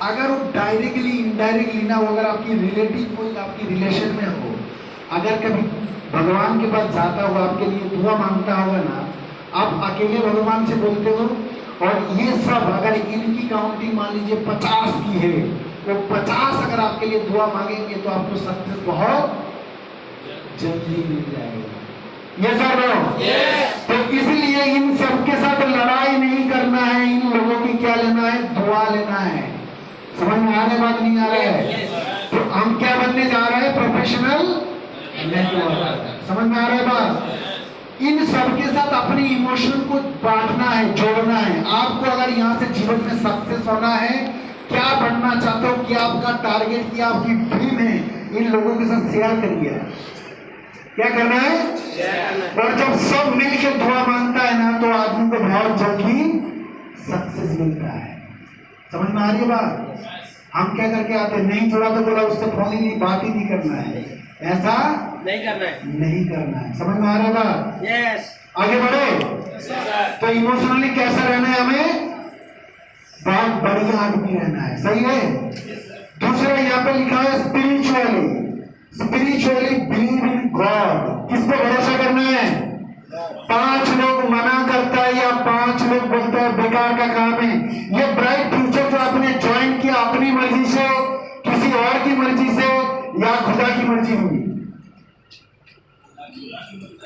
अगर वो directly indirectly ना, वो अगर आपकी रिलेटिव कोई आपकी रिलेशन में हो, अगर कभी भगवान के पास जाता हुआ आपके लिए दुआ मांगता होगा ना, आप अकेले भगवान से बोलते हो, और ये सब अगर इनकी काउंटिंग मान लीजिए 50 की है, तो 50 अगर आपके लिए दुआ मांगेंगे तो आपको सक्सेस बहुत जल्दी मिल जाएगा। ये सब तो इसलिए इन सबके साथ लड़ाई नहीं करना है, इन लोगों की क्या लेना है, दुआ लेना है। समझ में आ रहा है बात, नहीं आ रहा है? तो हम क्या बनने जा रहे हैं, प्रोफेशनल नेटवर्कर। समझ में आ रहा है बात? इन सबके साथ अपने इमोशन को बांटना है, जोड़ना है। आपको अगर यहाँ से जीवन में सक्सेस होना है, क्या बनना चाहते हो, क्या आपका टारगेट, क्या आपकी ड्रीम है, इन लोगों के साथ शेयर करिए। क्या करना है? और जब सब मिलकर दुआ मांगता है ना, तो आदमी को बहुत जल्दी सक्सेस मिलता है। समझ में आ रही है बात? हम क्या करके आते, नहीं जुड़ा तो बोला उससे फोन ही नहीं, बात ही नहीं करना है, ऐसा नहीं करना है, नहीं करना है। समझ में आ रहा है बात? यस। आगे बढ़े तो इमोशनली कैसा रहना है, हमें बहुत बढ़िया आदमी रहना है। सही है? दूसरा यहाँ पे लिखा है spiritually, spiritually believe in God. किस पे भरोसा करना है? 5 लोग मना करता है या 5 लोग बोलता है बेकार का काम है, ये ब्राइट फ्यूचर जो आपने ज्वाइन किया अपनी मर्जी से, किसी और की मर्जी से, या खुदा की मर्जी होगी?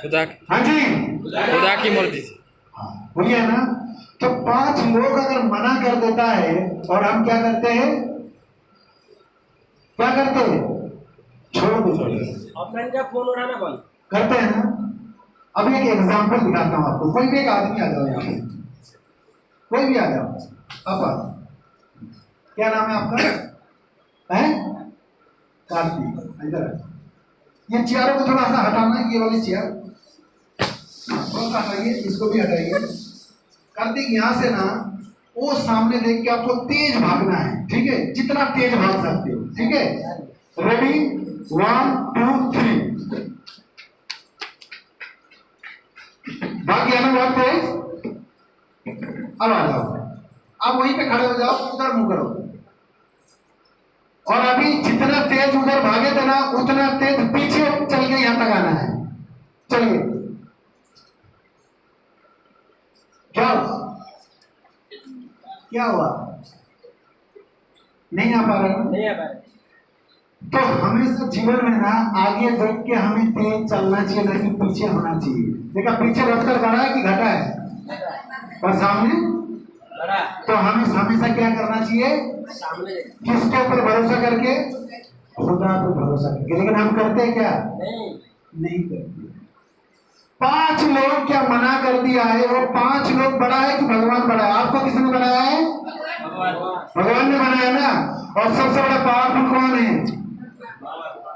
खुदा, हाँ जी, खुदा की मर्जी से। हाँ वही है ना। तो 5 लोग अगर मना कर देता है और हम क्या करते हैं, क्या करते हैं, छोड़ देते। ऑफलाइन का फोन उठाना बंद करते हैं ना। अभी एक एग्जांपल दिखाता हूं आपको। कोई भी एक आदमी आ जाओ यहाँ पे, कोई भी आ जाओ। आप क्या नाम है आपका? है कार्तिक। इधर ये चेयरों को थोड़ा सा हटाना है, ये वाली चेयर थोड़ा सा हटाइए, इसको भी हटाइए। कार्तिक यहाँ से ना वो सामने देख के आपको तेज भागना है, ठीक है? जितना तेज भाग सकते हो, ठीक है? रेडी, 1 2 3। भाग गया ना बहुत तेज? अब आ जाओ, अब वहीं पे खड़े हो जाओ, उधर मुंह करो, और अभी जितना तेज उधर भागे थे ना, उतना तेज पीछे चल के यहां तक आना है। चलिए, क्या हुआ? क्या हुआ? नहीं आ पा रहे? नहीं आ पाए। तो हमेशा जीवन में ना आगे देख के हमें तेज चलना चाहिए, ना कि पीछे होना चाहिए। देखा, पीछे रफ्तार बढ़ा है कि घटा है, और सामने बड़ा। तो हमें हमेशा क्या करना चाहिए, सामने किसके ऊपर भरोसा करके? खुदा पर भरोसा करके। लेकिन हम करते हैं क्या? नहीं करते। 5 लोग क्या मना कर दिया है, वो 5 लोग बड़ा है कि भगवान बड़ा है? आपको किसने बनाया है? भगवान ने बनाया ना। और सबसे बड़ा पावरफुल कौन है?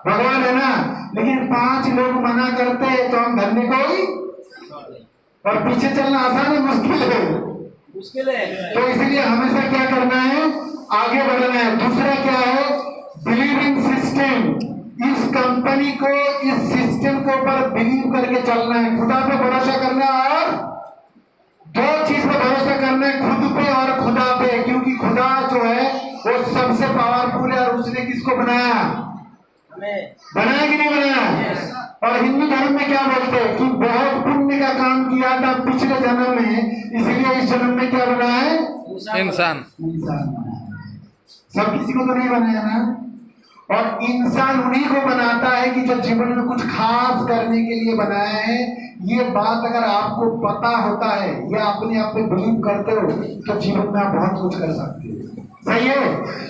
भगवान है ना। लेकिन 5 लोग मना करते हैं तो हम धरने कोई, और पीछे चलना आसान है मुश्किल है? मुश्किल है। तो इसलिए हमेशा क्या करना है, आगे बढ़ना है। दूसरा क्या है, बिलीविंग सिस्टम। इस कंपनी को, इस सिस्टम के ऊपर बिलीव करके चलना है, खुदा पे भरोसा करना है। और 2 चीज पे भरोसा करना है, खुद पे और खुदा पे, क्योंकि खुदा जो है वो सबसे पावरफुल है। और उसने किसको बनाया? बनाया कि नहीं बनाया? और हिंदू धर्म में क्या बोलते हैं कि बहुत पुण्य का काम किया था पिछले जन्म में, इसलिए इस जन्म में क्या बना है? इंसान। इंसान बना है। सब किसी को तो नहीं बनाया ना। और इंसान उन्हीं को बनाता है कि जो जीवन में कुछ खास करने के लिए बनाया है। ये बात अगर आपको पता होता है या अपने आप पे बिलीव करते हो, तो जीवन में आप बहुत कुछ कर सकते हो। सही है?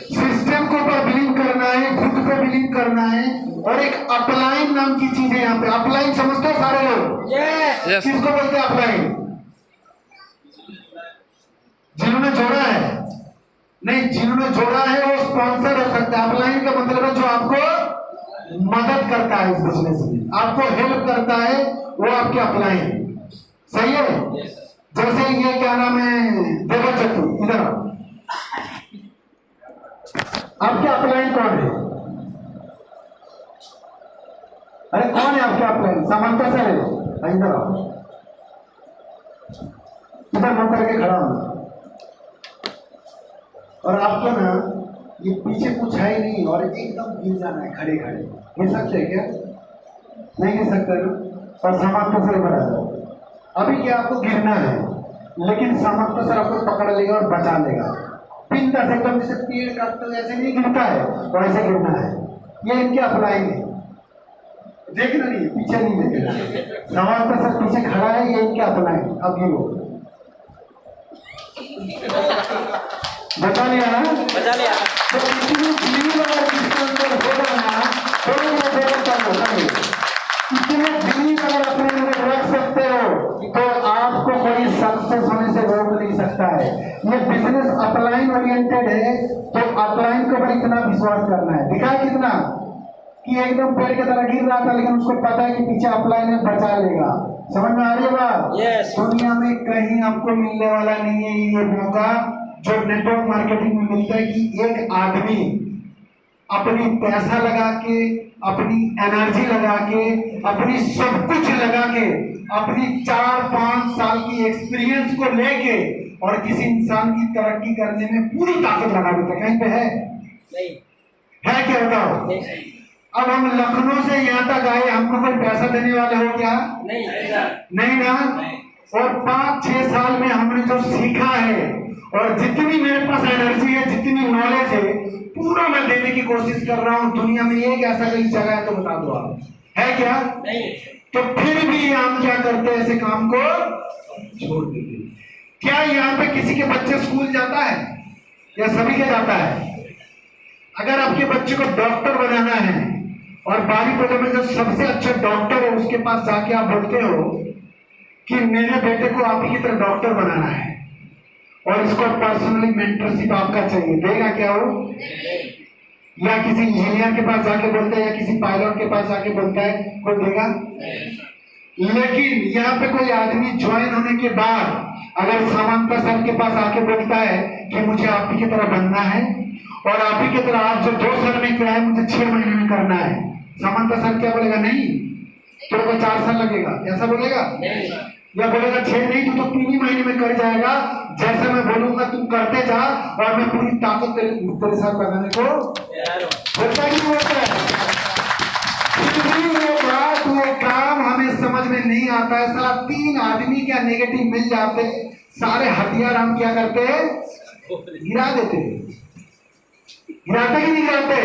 सिस्टम के ऊपर बिलीव करना है, खुद पे बिलीव करना है। और एक अपलाइन नाम की चीज है यहाँ पे। अपलाइन समझते हो सारे लोग? Yes. किसको बोलते हैं अपलाइन? जिन्होंने जोड़ा है? नहीं, जिन्होंने जोड़ा है वो स्पॉन्सर हो सकता है। अपलाइन का मतलब है जो आपको मदद करता है इस बिजनेस में, आपको हेल्प करता है, वो आपके अपलाइन। सही है? जैसे ये क्या नाम है, देवर चतु, इधर आओ। आपके अपलाइन कौन है? अरे कौन है आपके अपलाइन? समानता सर है, इधर आओ, इधर मुंह करके खड़ा हो। और आपको ना ये पीछे कुछ है ही नहीं और एकदम गिर जाना है खड़े खड़े, गिर सकते हैं क्या? नहीं गिर सकते ना। और सामर्थ्य से बढ़ा जाओ। अभी क्या आपको गिरना है, लेकिन सामर्थ्य सर आपको पकड़ लेगा और बचा लेगा। बिंदास एकदम, जैसे पेड़ काटते हुए ऐसे नहीं गिरता है, वैसे गिरना है। ये इनके अपलाइन है, देखना नहीं, पीछे नहीं देखना। सामर्थ्य सर पीछे खड़ा है, ये इनके अपलाइन। अब गिरो, बचा लिया ना? बचा लिया। तो इतनी भीड़ अगर जिसके अंदर होगा ना, इतने भीड़ अगर अपने अंदर रख सकते हो तो आपको कोई सक्सेस होने से रोक नहीं सकता है। ये बिजनेस अपलाइन ओरिएंटेड है, तो अपलाइन के ऊपर इतना विश्वास करना है। दिखा कितना कि एकदम पेड़ की तरह गिर रहा था, लेकिन उसको पता है कि पीछे अपलाइन है, बचा लेगा। समझ में आ रही है बात? Yes. दुनिया में कहीं आपको मिलने वाला नहीं है ये मौका जो नेटवर्क मार्केटिंग में मिलता है कि एक आदमी अपनी पैसा लगा के, अपनी एनर्जी लगा के, अपनी सब कुछ लगा के, अपनी 4-5 साल की एक्सपीरियंस को लेके और किसी इंसान की तरक्की करने में पूरी ताकत लगा देता है। कहीं पे है? नहीं है क्या बताओ? नहीं अब हम लखनऊ से यहाँ तक आए, हमको कोई पैसा देने वाले हो क्या? नहीं नहीं ना। और 5-6 साल में हमने जो सीखा है और जितनी मेरे पास एनर्जी है, जितनी नॉलेज है, पूरा मैं देने की कोशिश कर रहा हूँ। दुनिया में एक ऐसा कोई जगह है तो बता दो आप, है क्या? नहीं। तो फिर भी हम क्या करते हैं, ऐसे काम को छोड़ देते हैं। क्या यहाँ पे किसी के बच्चे स्कूल जाता है या सभी के जाता है? अगर आपके बच्चे को डॉक्टर बनाना है और बारी पड़े में जो सबसे अच्छा डॉक्टर है उसके पास जाके आप बोलते हो कि मेरे बेटे को आप ही की तरह डॉक्टर बनाना है और इसको पर्सनली मेंटरशिप आपका चाहिए, देगा क्या वो? या किसी इंजीनियर के पास जाके बोलता है या किसी पायलट के पास जाके बोलता है, कोई देगा? लेकिन यहाँ पे कोई आदमी ज्वाइन होने के बाद अगर सामंता सर के पास आके बोलता है कि मुझे आप ही की तरह बनना है और आप ही की तरह आप जो 2 साल में किया है मुझे 6 महीने में करना है, सामंता सर क्या बोलेगा? नहीं, तो 4 साल लगेगा, ऐसा बोलेगा? या बोलेगा 6 नहीं, तो 3 ही महीने में कर जाएगा, जैसे मैं बोलूंगा तुम करते जा और मैं पूरी ताकत तेरे साथ लगाने को होता ही होता है। फिर भी वो बात, वो काम हमें समझ में नहीं आता है। साला 3 आदमी क्या नेगेटिव मिल जाते, सारे हथियार हम क्या करते हैं, गिरा देते हैं। गिराते कि नहीं गिराते?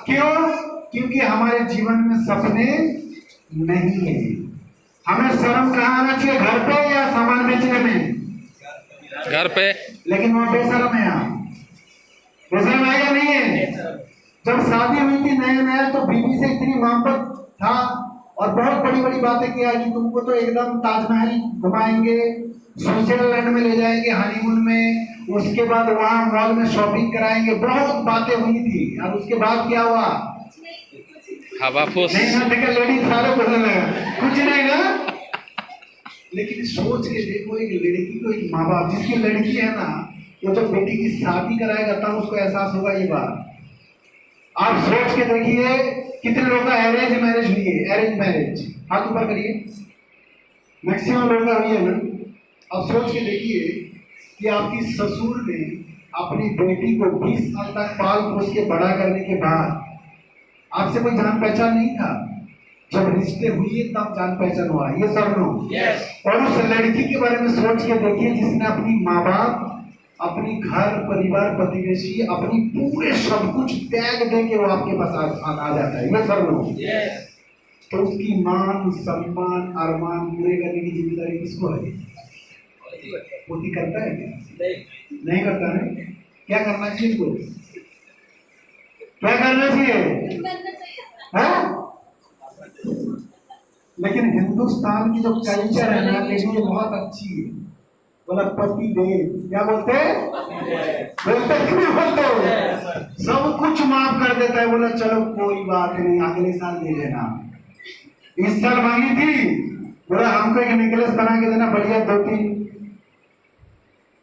क्यों? क्योंकि हमारे जीवन में सपने नहीं है। हमें शर्म कहाँ आना चाहिए, घर पे या सामान बेचने में? घर पे। लेकिन वहां बेशरम है। यहाँ बेशरम है या नहीं है? जब शादी हुई थी नया नया तो बीवी से इतनी मोहब्बत था और बहुत बड़ी बड़ी बातें किया कि तुमको तो एकदम ताजमहल घुमाएंगे, स्विट्जरलैंड में ले जाएंगे हनीमून में, उसके बाद वहां मॉल में शॉपिंग कराएंगे, बहुत बातें हुई थी। और उसके बाद क्या हुआ? हवा फूस। नहीं ना, देखा लेडीज सारे बोलने लगा कुछ नहीं ना। लेकिन सोच के देखो, एक लड़की को एक माँ बाप, जिसकी लड़की है ना, वो जब बेटी की शादी कराएगा तब उसको एहसास होगा ये बात। आप सोच के देखिए कितने लोगों का अरेंज मैरिज हुई है, अरेंज मैरिज, हाथ ऊपर करिए, मैक्सिमम लोगों का हुई है ना। अब सोच के देखिए कि आपकी ससुर ने अपनी बेटी को 20 साल तक पाल पोस के बड़ा करने के बाद आपसे कोई जान पहचान नहीं था, जब रिश्ते हुए तब जान पहचान हुआ। ये सब लोग और उस लड़की के बारे में सोच के देखिए जिसने अपनी माँ बाप, अपनी घर परिवार प्रतिवेशी, अपनी पूरे सब कुछ त्याग दे के वो आपके पास आ जाता है। ये सब लोग तो उसकी मान सम्मान अरमान पूरे करने की जिम्मेदारी किसको है? पोती करता है क्या? नहीं करता है। क्या करना चाहिए इसको? क्या करना चाहिए? लेकिन हिंदुस्तान की जो कल्चर है ना, लेकिन ये बहुत अच्छी है। बोला पति देव, क्या बोलते हैं? बोलते क्यों बोलते हो? सब कुछ माफ कर देता है। बोला चलो कोई बात नहीं, अगले साल दे देना। इस साल मांगी थी, बोला हमको एक नेकलेस बना के देना बढ़िया 2-3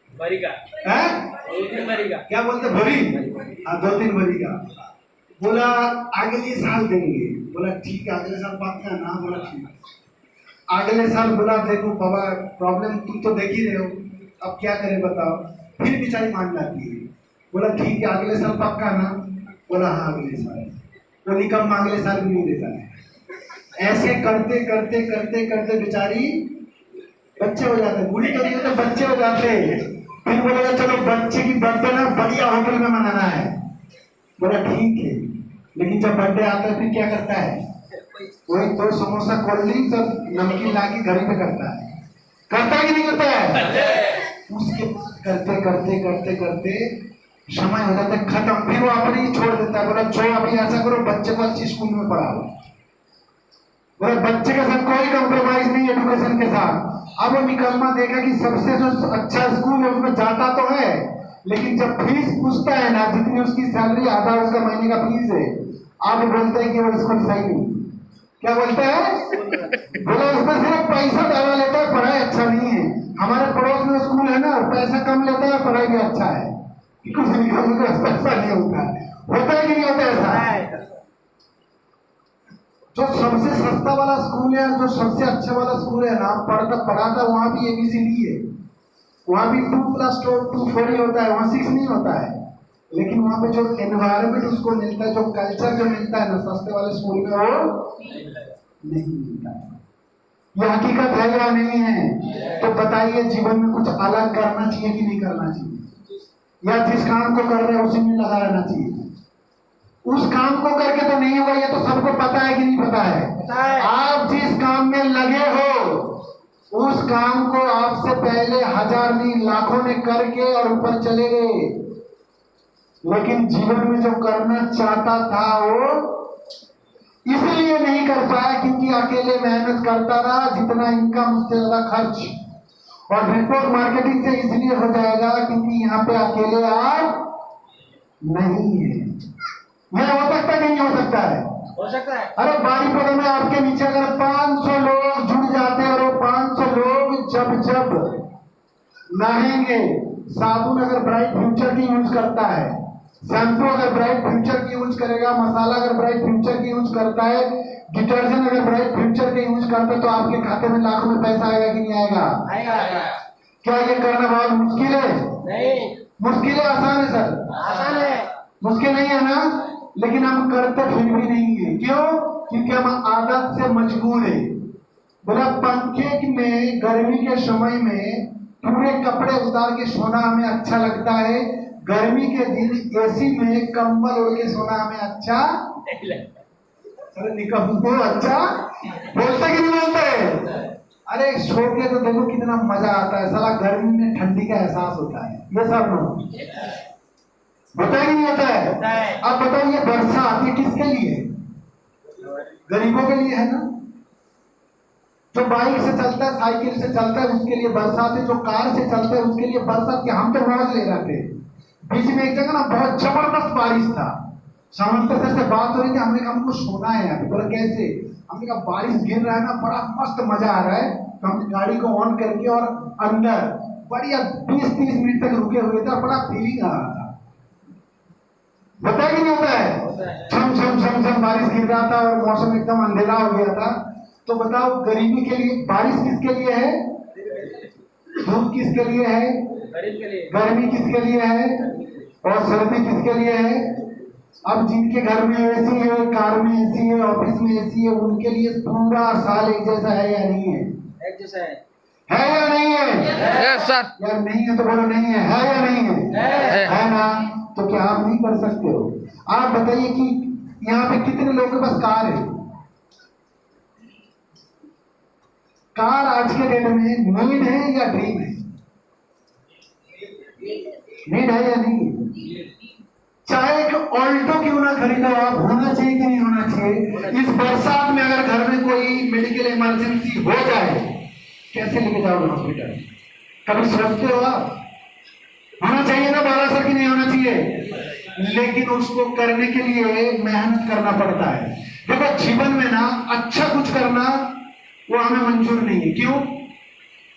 भरी का है? 2-3 भरी का। क्या बोलते भरी? हाँ 2-3 भरी का। बोला अगले साल देंगे। बोला ठीक है, अगले साल पक्का ना? बोला ठीक है। अगले साल बोला देखो बाबा प्रॉब्लम तुम तो देख ही रहे हो, अब क्या करें बताओ। फिर बेचारी मान जाती है। बोला ठीक है अगले साल पक्का ना? बोला हाँ अगले साल। वो निकम्मा अगले साल भी नहीं देता है। ऐसे करते करते करते करते बेचारी बच्चे हो जाते, बूढ़ी तो नहीं होते, बच्चे हो जाते। फिर बोलेगा चलो बच्चे की बर्थडे ना बढ़िया होटल में मनाना है। बोला ठीक है, लेकिन जब बर्थडे आता है फिर क्या करता है? वही तो समोसा कोल्ड ड्रिंक्स और नमकीन ला के घर पे करता है। करता है कि नहीं करता है? उसके बाद करते करते करते करते समय हो जाता है खत्म, फिर वो अपने ही छोड़ देता है। बोला जो अभी ऐसा करो बच्चे को अच्छी स्कूल में पढ़ाओ। बोला बच्चे के साथ कोई कॉम्प्रोमाइज नहीं एजुकेशन के साथ। अब वो निकम्मा देखा कि सबसे जो अच्छा स्कूल है उसमें जाता तो है, लेकिन जब फीस पूछता है ना, जितनी उसकी सैलरी आधा उसका महीने का फीस है, आप बोलते हैं कि वो स्कूल सही नहीं। क्या बोलते हैं? बोला उसमें सिर्फ पैसा ज्यादा लेता है, पढ़ाई अच्छा नहीं है। हमारे पड़ोस में स्कूल है ना, पैसा कम लेता है, पढ़ाई भी अच्छा है। कुछ निकलने का पैसा नहीं होता है कि नहीं होता ऐसा? जो सबसे सस्ता वाला स्कूल है, जो सबसे अच्छा वाला स्कूल है ना, पढ़ाता वहां भी ABCD है, वहां भी 2+2 4 ही होता है, वहां 6 नहीं होता है। लेकिन वहां पे जो एनवायरमेंट उसको मिलता है, जो कल्चर जो मिलता है ना, सस्ते वाले स्कूल में वो नहीं मिलता है। ये हकीकत है या नहीं है? तो बताइए जीवन में कुछ अलग करना चाहिए कि नहीं करना चाहिए? या जिस काम को कर रहे हैं उसी में लगा रहना चाहिए? उस काम को करके तो नहीं होगा, ये तो सबको पता है कि नहीं पता है? आप जिस काम में लगे हो उस काम को आपसे पहले 1000 नहीं लाखों ने करके और ऊपर चले गए, लेकिन जीवन में जो करना चाहता था वो इसलिए नहीं कर पाया क्योंकि अकेले मेहनत करता रहा, जितना इनकम उससे ज्यादा खर्च। और नेटवर्क मार्केटिंग से इसलिए हो जाएगा क्योंकि यहाँ पे अकेले आप नहीं है। यह हो सकता नहीं हो सकता है? हो सकता है। अरे बारीपदा में आपके नीचे अगर 500 लोग जुड़ जाते हैं और वो 500 लोग जब जब नहाएंगे, साबुन अगर ब्राइट फ्यूचर की यूज करता है, शैम्पू अगर ब्राइट फ्यूचर की यूज करेगा, मसाला अगर ब्राइट फ्यूचर की यूज करता है, डिटर्जेंट अगर ब्राइट फ्यूचर के यूज करता है, तो आपके खाते में लाखों में पैसा आएगा कि नहीं आएगा? आएगा। क्या ये करना बहुत मुश्किल है? नहीं, मुश्किल है आसान है सर? आसान है। मुश्किल नहीं है ना? लेकिन हम करते फिर भी नहीं है। क्यों? क्योंकि हम आदत से मजबूर है। बोला पंखे में गर्मी के समय में पूरे कपड़े उतार के सोना हमें अच्छा लगता है, गर्मी के दिन AC में कंबल ओढ़ के सोना हमें अच्छा नहीं लगता। अरे निकम्मो अच्छा बोलते कि नहीं बोलते? अरे सो के तो देखो कितना मजा आता है, साला गर्मी में ठंडी का एहसास होता है। ये सब होता है कि नहीं होता है? अब बताओ ये बरसात ये किसके लिए? गरीबों के लिए है ना? जो बाइक से चलता है, साइकिल से चलता है, उसके लिए बरसात है। जो कार से चलता है उसके लिए बरसात। के हम तो मौज ले रहे थे। बीच में एक जगह ना बहुत जबरदस्त बारिश था, समंदर सर से बात हो रही थी, हमने कहा हमको सोना है यहाँ पे। बोला कैसे? हमने कहा बारिश गिर रहा है ना, बड़ा मस्त मजा आ रहा है। तो हमने गाड़ी को ऑन करके और अंदर बढ़िया 20-30 मिनट तक रुके हुए थे और बड़ा फीलिंग आ रहा था। बताया कि नहीं होता है? छम छम छम छम बारिश गिर रहा था और मौसम एकदम अंधेरा हो गया था। तो बताओ गरीबी के लिए बारिश किसके लिए है? धूप किसके लिए है? गर्मी किसके लिए है? और सर्दी किसके लिए है? अब जिनके घर में AC है, कार में AC है, ऑफिस में AC है, उनके लिए पूरा साल एक जैसा है या नहीं है? एक जैसा है या नहीं है? Yes sir. यार नहीं है तो बोलो नहीं है या नहीं है? है ना? तो क्या आप नहीं कर सकते हो? आप बताइए कि यहाँ पे कितने लोगों के पास कार है? कार आज के डेट में नीड है या ड्रीम है? नीड है या नहीं? चाहे एक ऑल्टो क्यों ना खरीदो आप, होना चाहिए कि नहीं होना चाहिए? इस बरसात में अगर घर में कोई मेडिकल इमरजेंसी हो जाए, कैसे लेके जाओगे हॉस्पिटल? कभी सोचते हो आप? होना चाहिए ना 1200 की नहीं होना चाहिए? लेकिन उसको करने के लिए मेहनत करना पड़ता है। देखो जीवन में ना अच्छा कुछ करना वो हमें मंजूर नहीं है। क्यों?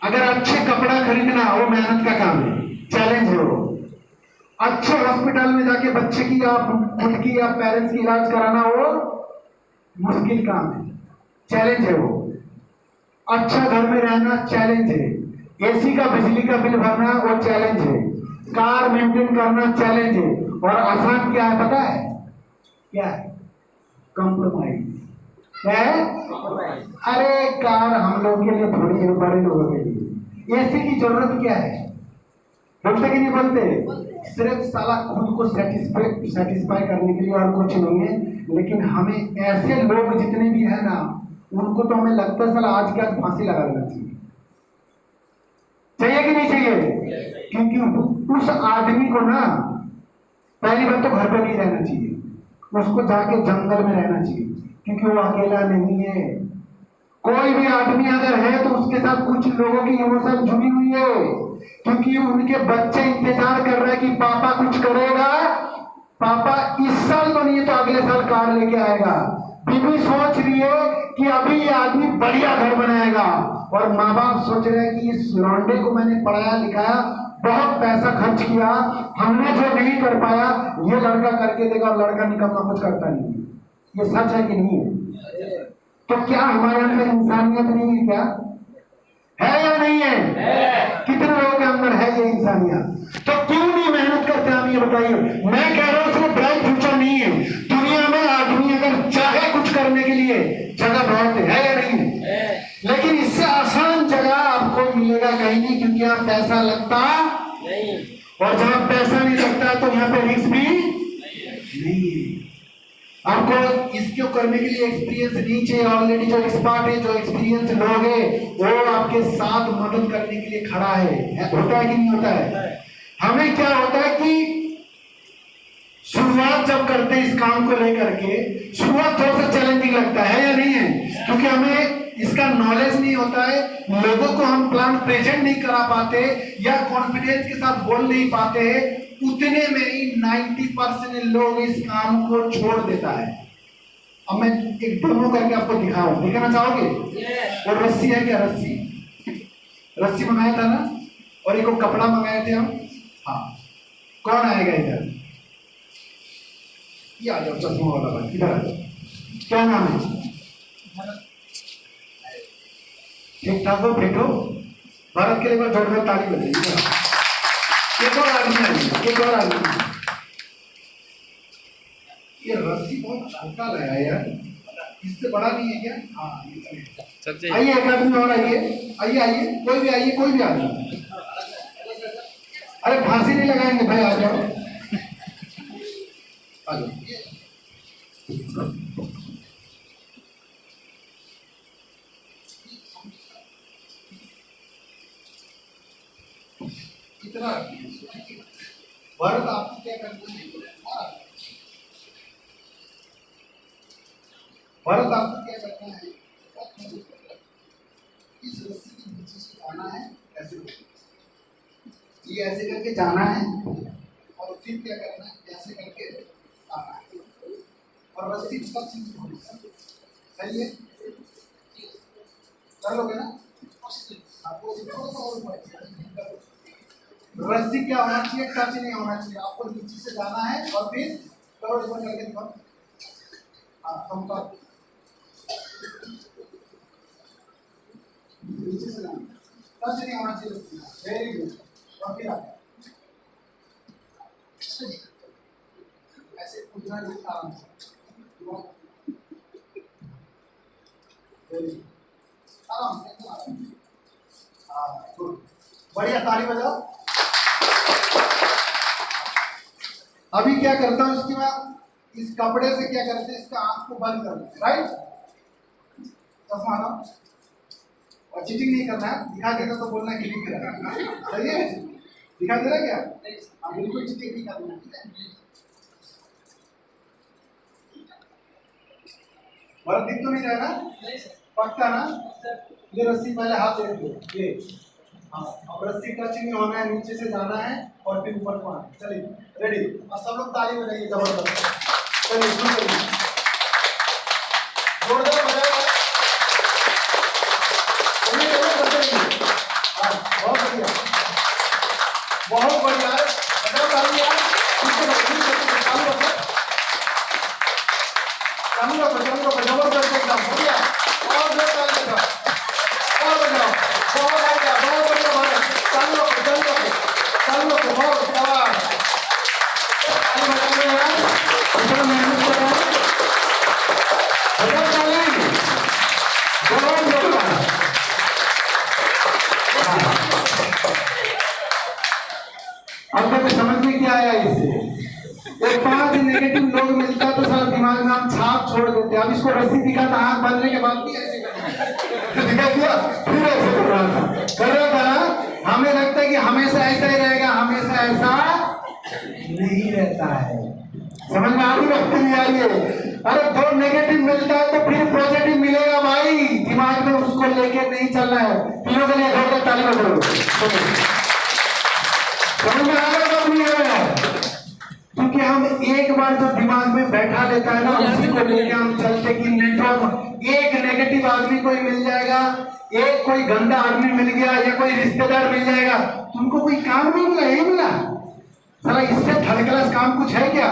अगर अच्छे कपड़ा खरीदना वो मेहनत का काम है, चैलेंज है वो। अच्छे हॉस्पिटल में जाके बच्चे की या खुद की या पेरेंट्स की इलाज कराना वो मुश्किल काम है, चैलेंज है वो। अच्छा घर में रहना चैलेंज है, AC का बिजली का बिल भरना वो चैलेंज है। कार मेंटेन करना चैलेंज है। और आसान क्या है पता है? क्या है? कंप्रोमाइज। क्या है? अरे कार हम लोग के लिए थोड़ी है, बड़े लोगों के लिए। एसी की जरूरत क्या है? बोलते कि नहीं बोलते? सिर्फ साला खुद को सेटिस्फाई करने के लिए, और कुछ नहीं है। लेकिन हमें ऐसे लोग जितने भी है ना, उनको तो हमें लगता है साला आज के आज फांसी लगा देना चाहिए। चाहिए कि नहीं चाहिए? क्योंकि उस आदमी को ना, पहली बात तो घर पर नहीं रहना चाहिए, उसको जाके जंगल में रहना चाहिए, क्योंकि वो अकेला नहीं है। कोई भी आदमी अगर है तो उसके साथ कुछ लोगों की इमोशन जुड़ी हुई है, क्योंकि उनके बच्चे इंतजार कर रहे हैं कि पापा कुछ करेगा। पापा इस साल तो नहीं तो अगले साल कार लेके आएगा। बीबी सोच रही है कि अभी ये आदमी बढ़िया घर बनाएगा, और माँ बाप सोच रहे हैं कि इस लौंडे को मैंने पढ़ाया लिखाया, बहुत पैसा खर्च किया, हमने जो नहीं कर पाया ये लड़का करके देगा, और लड़का निकम्मा कुछ करता नहीं। ये सच है कि नहीं है? तो क्या हमारे अंदर इंसानियत नहीं है? क्या है या नहीं है? कितने लोगों के अंदर है ये इंसानियत? तो क्यों नहीं मेहनत करते हम, ये बताइए। मैं कह रहा हूं सिर्फ ब्राइट फ्यूचर नहीं है, दुनिया में आदमी अगर चाहे कुछ करने के लिए जगह बहुत है या नहीं है? लेकिन इससे आसान जगह आपको मिलेगा कहीं नहीं, क्योंकि यहाँ पैसा लगता नहीं, और जहां पैसा नहीं लगता तो यहाँ पे रिस्क भी नहीं है। आपको इसको करने के लिए एक्सपीरियंस नहीं चाहिए। ऑलरेडी जो एक्सपर्ट है, जो एक्सपीरियंस लोग है, वो आपके साथ मदद करने के लिए खड़ा है। होता है कि नहीं होता है? हमें क्या होता है कि शुरुआत जब करते हैं इस काम को लेकर के, शुरुआत थोड़ा सा चैलेंजिंग लगता है या नहीं है? क्योंकि हमें इसका नॉलेज नहीं होता है, लोगों को हम प्लान प्रेजेंट नहीं करा पाते, या कॉन्फिडेंस के साथ बोल नहीं पाते हैं। उतने में ही 90% लोग इस काम को छोड़ देता है। अब मैं एक डेमो करके आपको दिखाना चाहोगे? और रस्सी है क्या? रस्सी मंगाया था ना, और एक कपड़ा मंगाए थे हम। हाँ, कौन आएगा इधर? ये आ जाओ, चश्मा वाला भाई इधर आ जाओ। क्या नाम है? ठीक ठाक हो? फिट हो? भारत के लिए मैं जोरदार ताली बजाइए। एक और आदमी है, एक और आदमी। ये रस्सी बहुत छोटा लगा यार, इससे बड़ा नहीं है क्या? हाँ, ये आइए, एक आदमी और आइए, आइए आइए, कोई भी आइए, कोई भी आदमी। अरे फांसी नहीं लगाएंगे भाई, आ जाओ आ जाओ। कितना वर्ड आपको क्या करना है? वर्ड आपको क्या करना है? इस रस्सी के नीचे से जाना है, ऐसे ये ऐसे करके जाना है, और फिर क्या करना है? ऐसे करके आना है, और रस्सी सब चीज होनी चाहिए। सही है? कर लोगे ना? आपको रस्सी क्या होना चाहिए? टच नहीं होना चाहिए। आपको नीचे से जाना है, और फिर करो इस करके दिखाओ। हाँ, नीचे से जाना, टच नहीं होना चाहिए। Very good. और फिर ऐसे कूदना नहीं, आराम से। आराम से। हाँ, गुड, बढ़िया, ताली बजाओ। अभी क्या करता हूँ, इसके बाद इस कपड़े से क्या करते हैं, इसका आंख को बंद कर देते, राइट? चश्मा हटाओ, और चीटिंग नहीं करना है। दिखा देगा तो बोलना है क्लिक करा। सही है? दिखा दे रहा क्या? हाँ, बिल्कुल चीटिंग नहीं करना है, ठीक है? और दिख तो नहीं रहा ना? पक्का ना? ये रस्सी पहले हाथ देख दो, ये। हाँ, अब रस्सी टच नहीं होना है, नीचे से जाना है, और फिर ऊपर को आना है। चलिए, रेडी? और सब लोग ताली बजाइए जबरदस्त। चलिए शुरू करिए, जोरदार बजाओ। हाँ, बहुत बढ़िया, बहुत बढ़िया। बजाओ ताली यार, चालू रखो, जबरदस्त एकदम बढ़िया। और जोर ताली बजाओ, और बजाओ, बहुत बढ़िया, बहुत बढ़िया। चालू रखो, बहुत इतना मेहनत कर रहा है, बहुत चलेंगे, बहुत जोरदार। अब तक समझ में क्या आया इससे? एक 5 नेगेटिव लोग मिलता तो सारा दिमाग में हम छाप छोड़ देते। अब इसको रस्सी दिखाता, आंख बंदने के बाद भी ऐसे दिखा दिया, फिर ऐसे कर रहा था ना। हमें लगता है कि हमेशा ऐसा ही रहेगा, हमेशा ऐसा नहीं रहता है। समझ में आ रही बात नहीं आ रही है? अरे 2 नेगेटिव मिलता है तो फिर पॉजिटिव मिलेगा भाई। दिमाग में उसको लेके नहीं चलना है। तीनों के लिए जोरदार ताली बजाओ। समझ में आ रहा है नहीं आ रहा है? क्योंकि हम एक बार जो दिमाग में बैठा लेता है ना, उसी को लेके हम चलते कि नेटवर्क, एक नेगेटिव आदमी कोई मिल जाएगा, एक कोई गंदा आदमी मिल गया या कोई रिश्तेदार मिल जाएगा, तुमको कोई काम नहीं मिला, यही मिला साला। इससे थर्ड क्लास काम कुछ है क्या?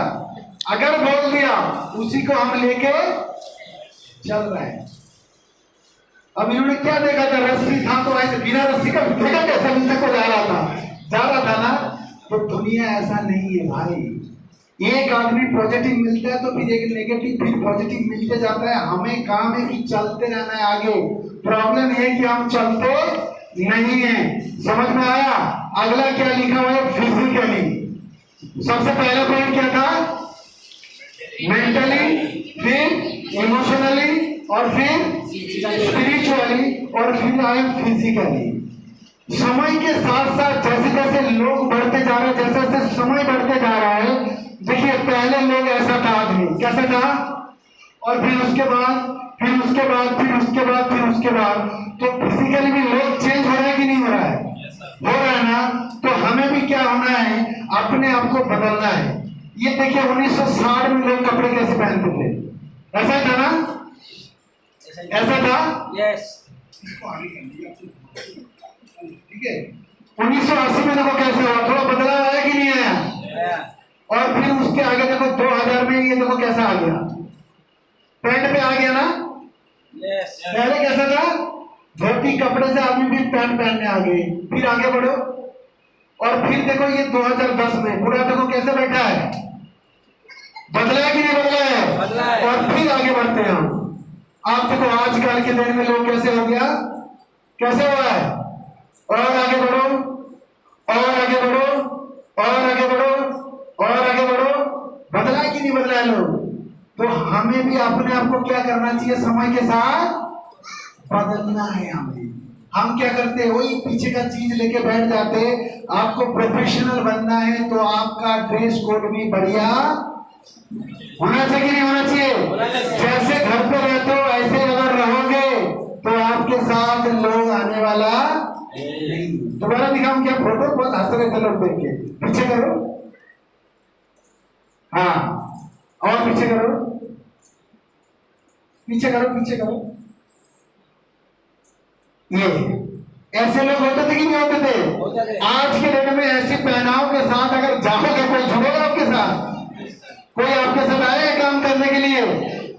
अगर बोल दिया उसी को हम लेके चल रहे हैं। अब इन्होंने क्या देखा था? रस्सी था तो ऐसे बिना रस्सी का देखा कैसा नीचे को जा रहा था ना। तो दुनिया ऐसा नहीं है भाई। एक आदमी पॉजिटिव मिलता है तो फिर एक नेगेटिव, फिर पॉजिटिव मिलते जाता है। हमें काम है कि चलते रहना है आगे। प्रॉब्लम है कि हम चलते नहीं है। समझ में आया? अगला क्या लिखा हुआ है? फिजिकली। सबसे पहला पॉइंट क्या था? मेंटली, फिर इमोशनली, और फिर स्पिरिचुअली, और फिर आए फिजिकली। समय के साथ साथ जैसे जैसे लोग बढ़ते जा रहे हैं, जैसे जैसे समय बढ़ते जा रहा है, देखिए पहले लोग ऐसा था, आदमी कैसा था, और फिर उसके बाद फिर उसके बाद फिर उसके बाद फिर उसके बाद, तो फिजिकली भी लोग चेंज हो रहा है कि नहीं हो रहा है? हो रहा है ना। तो हमें भी क्या होना है? अपने आप को बदलना है। ये देखिए 1960 में लोग कपड़े कैसे पहनते थे? ऐसा था ना? ऐसा था? यस। इसको आगे कर दिया, ठीक है। 1980 में देखो कैसे हुआ, थोड़ा बदलाव आया कि नहीं आया? और फिर उसके आगे देखो 2000 में ये देखो कैसा आ गया, पैंट पे आ गया ना। यस। पहले कैसा था? धोती कपड़े से आदमी भी पैंट पहनने आ गए। फिर आगे बढ़ो और फिर देखो ये 2010 में पूरा देखो कैसे बैठा है। बदला है कि नहीं बदला है? बदला है। और फिर आगे बढ़ते हैं हम। आप देखो आजकल के दिन में लोग कैसे हो गया, कैसे हुआ है? और आगे बढ़ो, और आगे बढ़ो, और आगे बढ़ो, और आगे बढ़ो। बदला है कि नहीं बदला है लोग? तो हमें भी अपने आप को क्या करना चाहिए? समय के साथ बदलना है हमें। हम क्या करते हैं? वही पीछे का चीज लेके बैठ जाते। आपको प्रोफेशनल बनना है तो आपका ड्रेस कोड भी बढ़िया होना चाहिए, नहीं होना चाहिए? जैसे घर पे रहते हो ऐसे अगर रहोगे तो आपके साथ लोग आने वाला नहीं। दोबारा दिखाऊं क्या फोटो? बहुत हंस रहे थे लोग देख के। पीछे करो, हाँ, और पीछे करो, पीछे करो, पीछे करो। ये ऐसे लोग होते थे कि नहीं होते थे? आज के डेट में ऐसे पहनाव के साथ अगर जाओगे, कोई जुड़ेगा आपके साथ? कोई आपके साथ आएगा काम करने के लिए?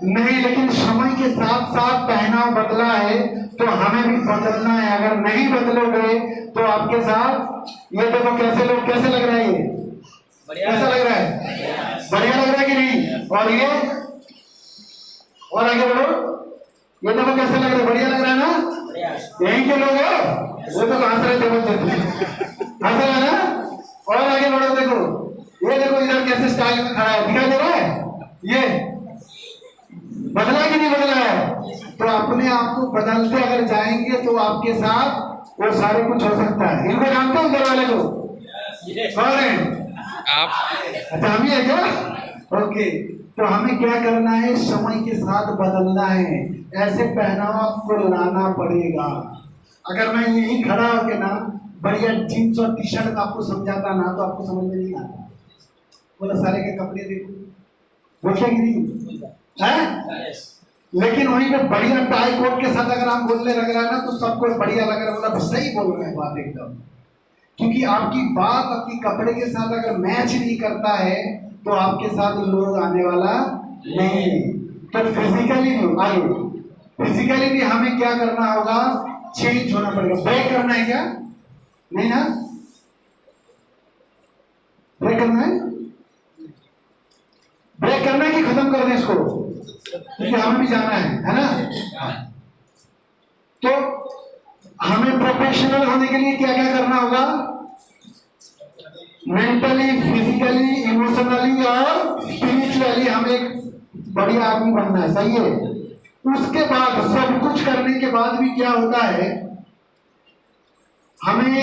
नहीं। लेकिन समय के साथ साथ पहनाव बदला है तो हमें भी बदलना है। अगर नहीं बदलोगे तो आपके साथ, ये देखो कैसे लोग, कैसे लग रहा है ये? कैसा लग रहा है? बढ़िया लग रहा है कि नहीं? और ये, और आगे बढ़ो, ये देखो कैसे लग रहा है? बढ़िया लग रहा है ना? यही के लोग हो, वो तो हंस रहे थे, हंस रहे हैं ना? और आगे बढ़ो, देखो ये देखो इधर कैसे स्टाइल में खड़ा है, दिखाई दे रहा है? ये बदला कि नहीं बदला है? तो अपने आप को बदलते अगर जाएंगे तो आपके साथ वो सारे कुछ हो सकता है। इनको जानते हो इधर वाले को? कौन है आप? अच्छा हम ही है क्या? ओके। तो हमें क्या करना है? समय के साथ बदलना है। ऐसे पहनावा को लाना पड़ेगा। अगर मैं यही खड़ा होके ना बढ़िया जीन्स और टी शर्ट आपको समझाता ना तो आपको समझ में नहीं आता। बोला सारे के कपड़े देखो, बोलते कि नहीं है? लेकिन वहीं पे बढ़िया टाई कोट के साथ अगर हम बोलने लग रहा है ना तो सबको बढ़िया लग रहा है, बोला सही बोल रहे हैं बात एकदम। क्योंकि आपकी बात आपकी कपड़े के साथ अगर मैच नहीं करता है तो आपके साथ लोग आने वाला नहीं। तो फिजिकली भी आगे, फिजिकली भी हमें क्या करना होगा? चेंज होना पड़ेगा। ब्रेक करना है क्या? नहीं ना? ब्रेक करना है? ब्रेक करना कर दें इसको, क्योंकि हमें भी जाना है ना। हाँ। तो हमें प्रोफेशनल होने के लिए क्या क्या करना होगा? मेंटली, फिजिकली, इमोशनली और स्पिरिचुअली हमें एक बढ़िया आदमी बनना है, सही है। उसके बाद सब कुछ करने के बाद भी क्या होता है, हमें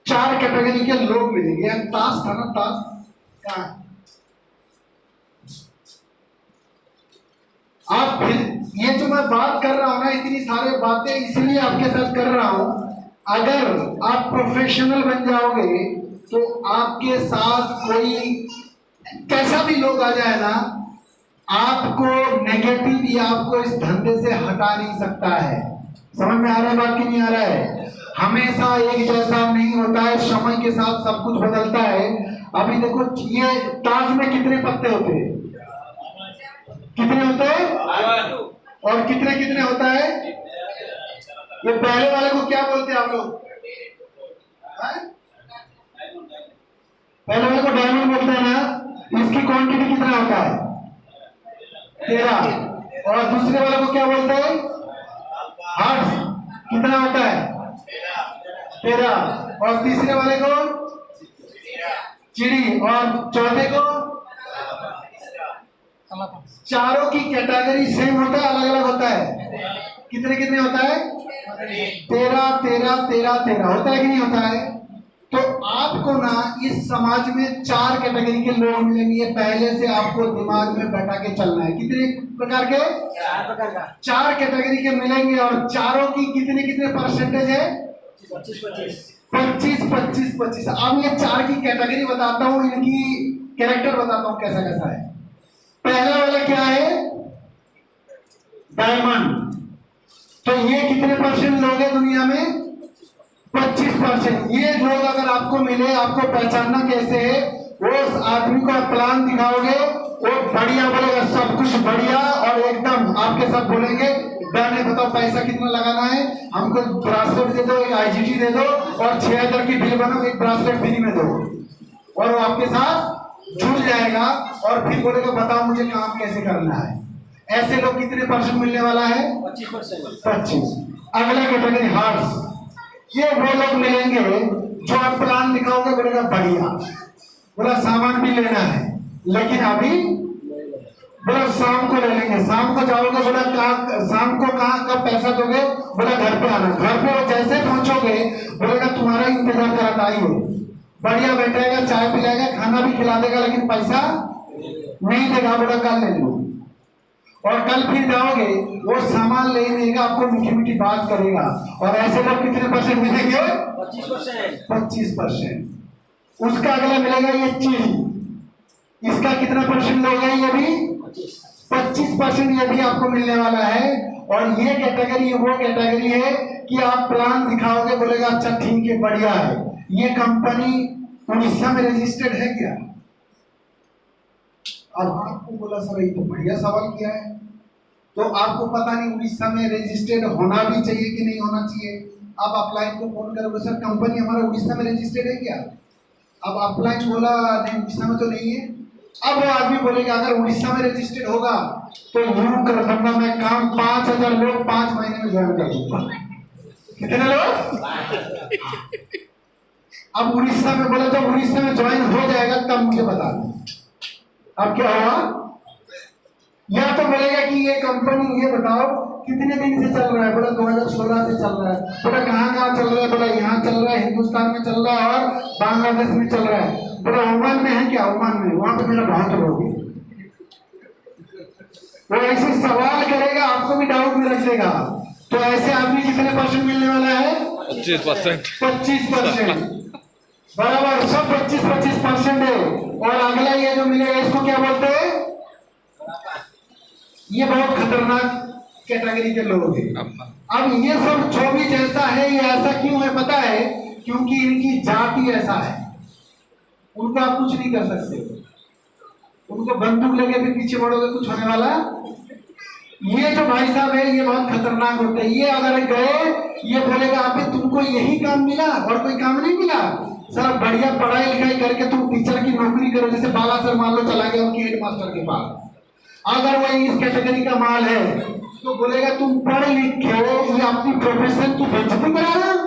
4 कैटेगरी के लोग मिलेंगे। ताश था ना, ताश कहाँ है? आप फिर ये जो मैं बात कर रहा हूं ना, इतनी सारी बातें इसलिए आपके साथ कर रहा हूं, अगर आप प्रोफेशनल बन जाओगे तो आपके साथ कोई कैसा भी लोग आ जाए ना, आपको नेगेटिव या आपको इस धंधे से हटा नहीं सकता है। समझ में आ रहा है बात कि नहीं आ रहा है? हमेशा एक जैसा नहीं होता है, समय के साथ सब कुछ बदलता है। अभी देखो, ये ताश में कितने पत्ते होते हैं? कितने होते हैं? और कितने कितने होता है? ये पहले वाले को क्या बोलते हैं आप लोग? पहले वाले को डायमंड बोलते हैं ना। इसकी क्वांटिटी कितना होता है? 13। और दूसरे वाले को क्या बोलते हैं? हार्ट्स। कितना होता है? 13। और तीसरे वाले को चिड़ी, और चौथे को? चारों की कैटेगरी सेम होता है, अलग अलग होता है? कितने कितने होता है? 13 13 13 13 होता है कि नहीं होता है? तो आपको ना इस समाज में 4 कैटेगरी के लोग मिलेंगे, पहले से आपको दिमाग में बैठा के चलना है। कितने प्रकार के? 4 प्रकार का। 4 कैटेगरी के मिलेंगे, और चारों की कितने कितने परसेंटेज है? 25-25-25। अब ये 4 की कैटेगरी बताता हूँ, इनकी कैरेक्टर बताता हूँ कैसा कैसा है। पहला वाला क्या है? डायमंड। तो ये कितने परसेंट लोग हैं दुनिया में? 25%। ये लोग अगर आपको मिले, आपको पहचानना कैसे है? वो उस आदमी को आप प्लान दिखाओगे, वो बढ़िया बोलेगा, सब कुछ बढ़िया, और एकदम आपके साथ बोलेंगे डन है, बताओ पैसा कितना लगाना है, हमको ब्रासलेट दे दो, एक IGT दे दो, और 6000 की बिल बनाओ, एक ब्रासलेट फ्री में दो, और वो आपके साथ जुड़ जाएगा, और फिर बोलेगा बताओ मुझे काम कैसे करना है। ऐसे लोग कितने परसेंट मिलने वाला है? 25। अगला कैटेगरी हार्ट्स। ये वो लोग मिलेंगे जो आप प्लान दिखाओगे, बोलेगा बढ़िया, बोला सामान भी लेना है, लेकिन अभी बोला शाम को ले लेंगे। शाम को जाओगे, बोला शाम को कहाँ कब पैसा दोगे? बोला घर पे आना। घर पे वो जैसे पहुंचोगे, बोलेगा तुम्हारा इंतजार कराता आइए, बढ़िया बैठेगा, चाय पिलाएगा, खाना भी खिला देगा, लेकिन पैसा नहीं देगा। बोला कल ले लो। और कल फिर जाओगे, वो सामान ले लेगा, आपको मीठी मीठी बात करेगा। और ऐसे लोग कितने परसेंट मिलेंगे? 25%। उसका अगला मिलेगा ये चिड़ी। इसका कितना परसेंट लोग हैं? ये भी 25% ये भी आपको मिलने वाला है। और ये कैटेगरी वो कैटेगरी है कि आप प्लान दिखाओगे, बोलेगा अच्छा ठीक है, बढ़िया है। ये कंपनी उड़ीसा में रजिस्टर्ड है क्या? अब आपको बोला सर ये तो बढ़िया सवाल किया है, तो आपको पता नहीं उड़ीसा में रजिस्टर्ड होना भी चाहिए कि नहीं होना चाहिए। आप अपलाइन को फोन करोगे, सर कंपनी हमारा उड़ीसा में रजिस्टर्ड है क्या? अब अपलाइन बोला नहीं, उड़ीसा में तो नहीं है। अब वो आदमी बोलेगा अगर उड़ीसा में रजिस्टर्ड होगा तो यूं कर दूंगा मैं काम, 5000 लोग 5 महीने में ज्वाइन कर दूंगा। कितने लोग? अब उड़ीसा में बोला, जब उड़ीसा में ज्वाइन हो जाएगा तब मुझे बता दो। अब क्या होगा? या तो बोलेगा कि ये कंपनी, ये बताओ कितने दिन से चल रहा है? बोला 2016 से चल रहा है। बोला कहाँ कहाँ चल रहा है? बोला यहाँ चल रहा है, हिंदुस्तान में चल रहा है, और बांग्लादेश में चल रहा है। बोला ओमान में है क्या? ओमान में, वहां पे मेरा बहुत लोग है। वो ऐसे सवाल करेगा, आपको भी डाउट में रख देगा। तो ऐसे आदमी कितने परसेंट मिलने वाला है? 25%। 25%। बराबर, सब 25% है। और अगला ये जो मिलेगा, इसको क्या बोलते हैं? ये बहुत खतरनाक कैटेगरी के लोग हैं। अब ये सब जो भी जैसा है, ये ऐसा क्यों है पता है? क्योंकि इनकी जाति ऐसा है, उनको आप कुछ नहीं कर सकते। उनको बंदूक लेके भी पीछे बढ़ोगे, कुछ होने वाला? ये जो भाई साहब है, ये बहुत खतरनाक होते हैं। ये अगर गए, ये बोलेगा आप तुमको यही काम मिला और कोई काम नहीं मिला? सर बढ़िया पढ़ाई लिखाई करके तुम टीचर की नौकरी करो, जैसे बाला सर मान लो चला गया उनकी हेड मास्टर के पास। अगर वो इस कैटेगरी का माल है तो बोलेगा तुम पढ़ लिख के ये अपनी प्रोफेशन की बेइज्जती करा रहे हो।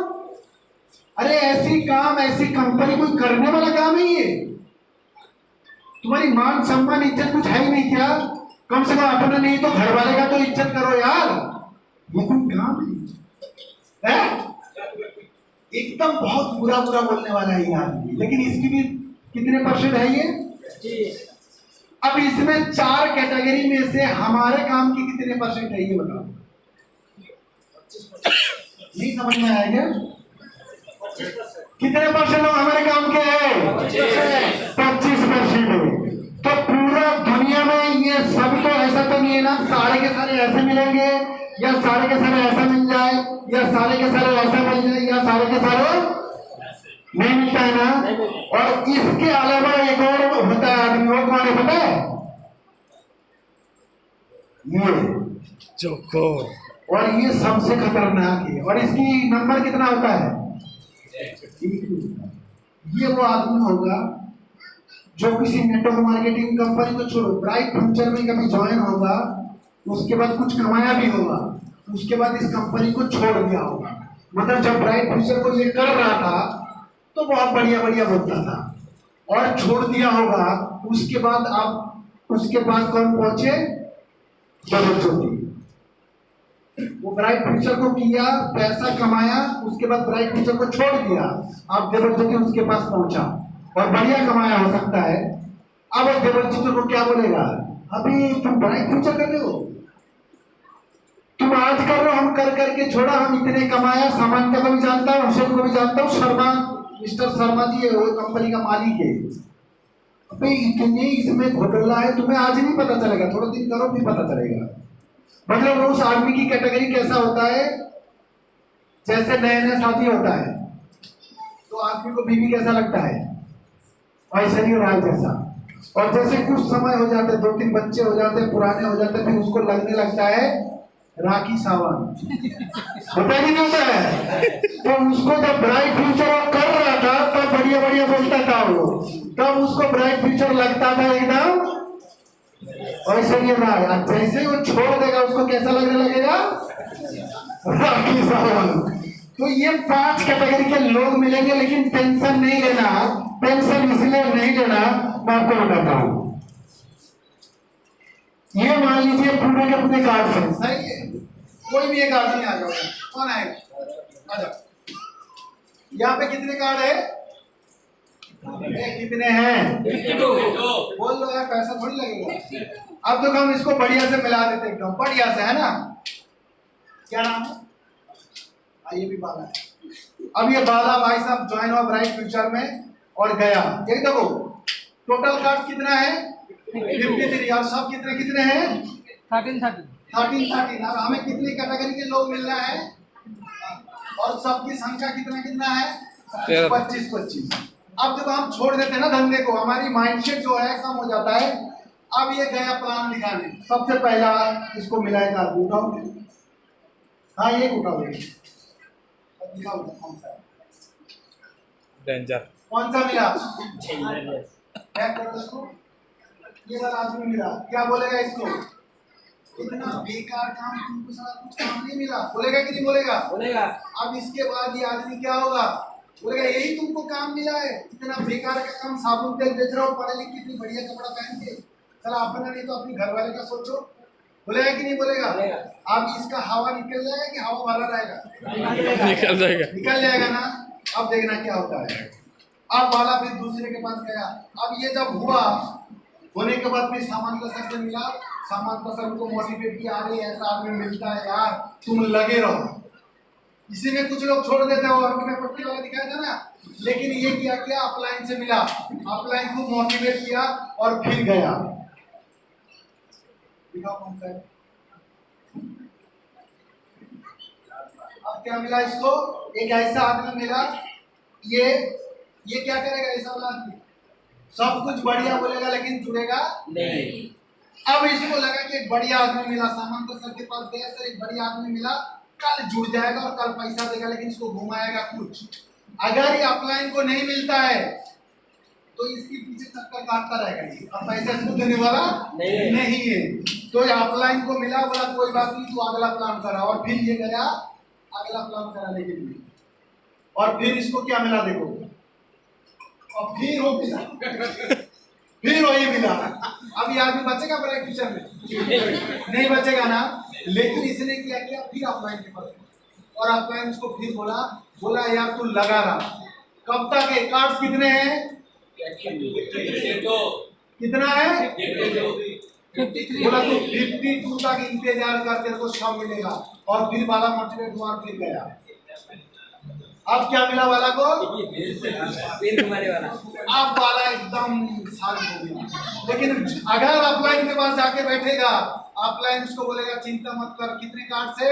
अरे ऐसी काम, ऐसी कंपनी कोई करने वाला काम है ये? तुम्हारी मान सम्मान इज्जत कुछ है ही नहीं क्या? कम से कम अपना नहीं तो घर वाले का तो इज्जत करो यार। ये कोई काम है? एकदम बहुत बुरा बुरा बोलने वाला है ये आदमी, लेकिन इसकी भी कितने परसेंट है ये? अब इसमें 4 कैटेगरी में से हमारे काम की कितने परसेंट है ये बताओ। नहीं समझ में आया क्या? कितने परसेंट लोग हमारे काम के हैं? 25% है। तो पूरा दुनिया में ये सब तो ऐसा तो नहीं है ना सारे के सारे ऐसे मिलेंगे, या सारे के सारे ऐसा मिल जाए, या सारे के सारे ऐसा मिल जाए, या सारे के सारे नहीं मिलता है ना। और इसके अलावा एक और होता है आदमी, वो कौन है पता है? ये चोको। और ये सबसे खतरनाक है। और इसकी नंबर कितना होता है? ये वो आदमी होगा जो किसी नेटवर्क मार्केटिंग कंपनी को छोड़ो, ब्राइट फ्यूचर में कभी ज्वाइन होगा, उसके बाद कुछ कमाया भी होगा, उसके बाद इस कंपनी को छोड़ दिया होगा। मतलब जब ब्राइट फ्यूचर को ये कर रहा था तो बहुत बढ़िया बढ़िया बोलता था, और छोड़ दिया होगा। उसके बाद आप उसके पास कौन पहुंचे? जगत ज्योति। वो ब्राइट फ्यूचर को किया, पैसा कमाया, उसके बाद ब्राइट फ्यूचर को छोड़ दिया, अब जगत ज्योति उसके पास पहुंचा और बढ़िया कमाया हो सकता है। अब जगत ज्योति को क्या बोलेगा? अभी तुम ब्राइट फ्यूचर कर रहे हो, तुम आज कर रहे हो, हम कर करके छोड़ा, हम इतने कमाया। सामान्य को भी जानता हूँ, हुसैन को भी जानता हूँ, शर्मा, मिस्टर शर्मा जी है वो कंपनी का मालिक है। अबे इतने इसमें घोटाला है, तुम्हें आज नहीं पता चलेगा, थोड़ा दिन करो फिर पता चलेगा। मतलब उस आदमी की कैटेगरी कैसा होता है? जैसे नए नए शादी होता है तो आदमी को बीवी कैसा लगता है? ऐश्वर्या राय जैसा। और जैसे कुछ समय हो जाते, 2-3 बच्चे हो जाते, पुराने हो जाते, फिर उसको लगने लगता है राखी सावंत। होता ही नहीं होता है? तो उसको जब ब्राइट फ्यूचर कर रहा था तब बढ़िया बढ़िया बोलता था वो, तब उसको ब्राइट फ्यूचर लगता था एकदम ऐश्वर्या राय। जैसे ही वो छोड़ देगा उसको कैसा लगने लगेगा? राखी सावंत। तो ये 5 कैटेगरी के लोग मिलेंगे, लेकिन टेंशन नहीं लेना। टेंशन इसलिए नहीं लेना, मैं आपको बताता हूं। ये मान लीजिए पूरे के अपने कार्ड से सही है, कोई भी एक आदमी आ जाओ, कौन आएगा? आ जाओ। यहाँ पे कितने कार्ड है? कितने हैं? बोल लो यार, पैसा थोड़ी लगेगा। अब तो हम इसको बढ़िया से मिला देते, एकदम बढ़िया से, है ना? क्या नाम है? ये भी बाला है। अब ये बाला भाई साहब ज्वाइन हुआ ब्राइट फ्यूचर में और गया। एक देखो टोटल कार्ड कितना है? 53। और सब कितने कितने हैं? 13। अब हमें कितनी कैटेगरी के लोग मिलना है? और सबकी संख्या कितना कितना है? 25। अब जब हम छोड़ देते हैं ना धंधे को, हमारी माइंडसेट जो है कम हो जाता है। अब ये गया प्लान दिखाने। सबसे पहला इसको मिला है कार्ड, उठाओ। हाँ ये उठाओ, दिखाओ कौन सा डेंजर। कौन सा मिला? पैक कर दो इसको। ये वाला आदमी मिला, क्या बोलेगा इसको? इतना बेकार काम, तुमको सारा कुछ काम नहीं मिला, बोलेगा कि नहीं बोलेगा? बोलेगा। अब इसके बाद ये आदमी क्या होगा? बोलेगा यही तुमको काम मिला है, इतना बेकार का काम, साबुन तेल बेच रहा हो, पढ़े लिख कितनी बढ़िया कपड़ा पहन के, चला अपना नहीं तो अपने घर वाले का सोचो। बोलेगा कि नहीं बोलेगा? अब इसका हवा निकल जाएगा कि हवा भरा रहेगा? निकल जाएगा। निकल जाएगा ना। अब देखना क्या होता है। अब वाला फिर दूसरे के पास गया। अब ये जब हुआ, होने के बाद फिर सामान का सर से मिला, सामान का सर को मोटिवेट किया, अरे ऐसा आदमी मिलता है यार, तुम लगे रहो। इसी में कुछ लोग छोड़ देते हो, अंक में पट्टी वाला दिखाया था ना, लेकिन ये क्या किया? अपलाइन से मिला, अपलाइन को मोटिवेट किया और फिर गया। दिखाओ कौन सा है? अब क्या मिला इसको? एक ऐसा आदमी मिला, ये क्या करेगा? ऐसा वाला आदमी सब कुछ बढ़िया बोलेगा लेकिन जुड़ेगा नहीं। अब इसको लगा कि एक बढ़िया आदमी मिला, सामंत सर के पास गया, सर एक बढ़िया आदमी मिला, कल जुड़ जाएगा और कल पैसा देगा, लेकिन इसको घुमाएगा कुछ। अगर ये अपलाइन को नहीं मिलता है तो इसके पीछे चक्कर काटता रहेगा ये। अब पैसा इसको देने वाला नहीं। नहीं है। तो ये अपलाइन को मिला, बोला कोई बात नहीं, तू अगला प्लान करा, और फिर ये गया अगला प्लान कराने के लिए, और फिर इसको क्या मिला देखो, और फिर वो मिला, फिर वही मिला। अब ये आदमी बचेगा बड़े फ्यूचर में? नहीं बचेगा ना। लेकिन इसने क्या किया, फिर अपलाइन के पास, और अपलाइन उसको फिर बोला यार तू लगा रहा, कब तक है, कार्ड्स कितने हैं, कितना है, बोला तू 52 तक इंतजार कर, तेरे को सब मिलेगा। और फिर बाला मोटिवेट हुआ, फिर गया। अब क्या मिला वाला को, फिर तुम्हारे वाला अब वाला एकदम शांत हो गया। लेकिन अगर अपलाइन के पास जाके बैठेगा, अपलाइन उसको बोलेगा चिंता मत कर, कितने कार्ड से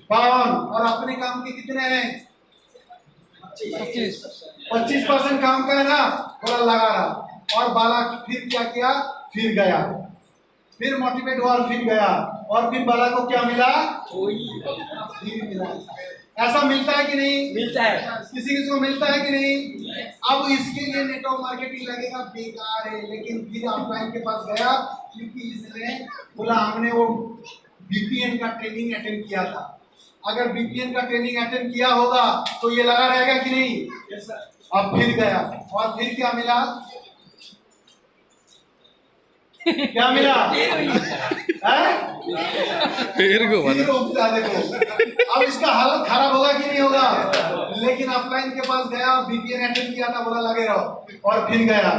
52, और अपने काम के कितने हैं 25% काम का है ना, बोला लगा रहा। और बाला फिर क्या किया, फिर गया, फिर मोटिवेट हुआ, फिर गया, और फिर बाला को क्या मिला, फिर मिला। ऐसा मिलता है कि नहीं, मिलता है, किसी किसी को मिलता है कि नहीं। अब इसके लिए नेटवर्क मार्केटिंग लगेगा, बेकार है। लेकिन फिर ऑफलाइन के पास गया, क्योंकि इसने बोला हमने वो VPN का ट्रेनिंग अटेंड किया था, अगर VPN का ट्रेनिंग अटेंड किया होगा तो ये लगा रहेगा कि नहीं। अब फिर गया, और फिर क्या मिला, क्या मिला, फिर को फिर वो मिला। देखो अब इसका हालत खराब होगा कि नहीं होगा। लेकिन ऑफलाइन के पास गया, VPN अटेंड किया था, बोला लगे रहो, और फिर गया।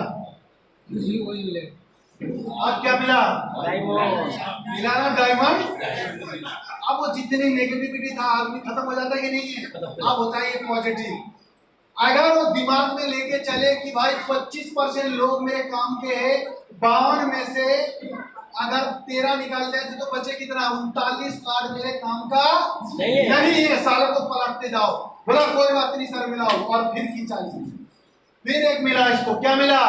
अब क्या मिला, मिला ना डायमंड। अब वो जितनी नेगेटिविटी था आदमी खत्म हो जाता है कि नहीं है, अब होता है ये पॉजिटिव। अगर वो दिमाग में लेके चले कि भाई 25% लोग मेरे काम के हैं, 52 में से अगर 13 निकाल जाए तो बचे कितना, 39 कार्ड मेरे काम का नहीं है, सालों को पलटते जाओ। बोला कोई बात नहीं सर, मिलाओ, और फिर खींचा इसने, फिर एक मिला इसको, क्या मिला,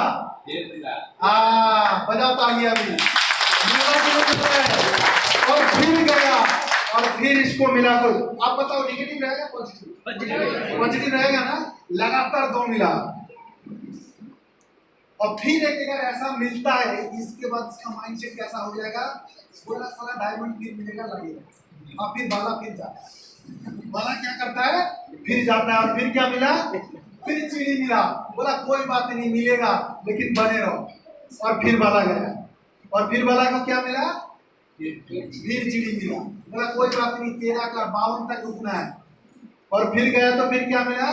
हाँ बजाओ तालियां अभी, और फिर गया, और फिर इसको मिला। कोई आप बताओ नेगेटिव रहेगा पॉजिटिव, पॉजिटिव रहेगा ना। लगातार 2 मिला, और फिर एक अगर ऐसा मिलता है, इसके बाद इसका माइंडसेट कैसा हो जाएगा, बोला साला डायमंड फिर मिलेगा, लगेगा। और फिर बाला फिर जाता है, बाला क्या करता है, फिर जाता है, और फिर क्या मिला, फिर चिड़ी मिला, बोला कोई बात नहीं मिलेगा, लेकिन बने रहो, और फिर बाला गया, और फिर बाला को क्या मिला, फिर चिड़ी मिला, बोला कोई बात नहीं 13 का 52 तक रुकना है, और फिर गया तो फिर क्या मिला,